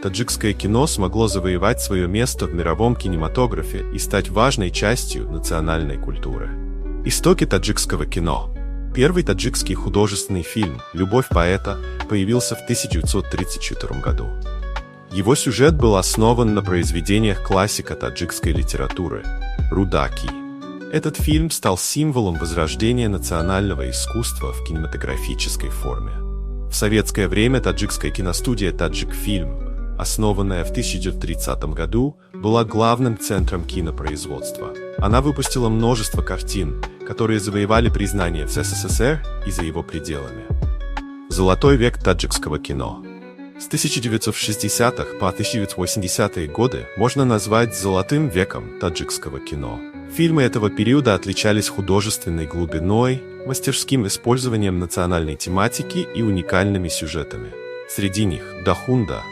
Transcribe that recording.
таджикское кино смогло завоевать свое место в мировом кинематографе и стать важной частью национальной культуры. Истоки таджикского кино. Первый таджикский художественный фильм «Любовь поэта» появился в 1934 году. Его сюжет был основан на произведениях классика таджикской литературы Рудаки. Этот фильм стал символом возрождения национального искусства в кинематографической форме. В советское время таджикская киностудия «Таджикфильм», основанная в 1930 году, была главным центром кинопроизводства. Она выпустила множество картин, которые завоевали признание в СССР и за его пределами. Золотой век таджикского кино. С 1960-х по 1980-е годы можно назвать золотым веком таджикского кино. Фильмы этого периода отличались художественной глубиной, мастерским использованием национальной тематики и уникальными сюжетами. Среди них «Дахунда»,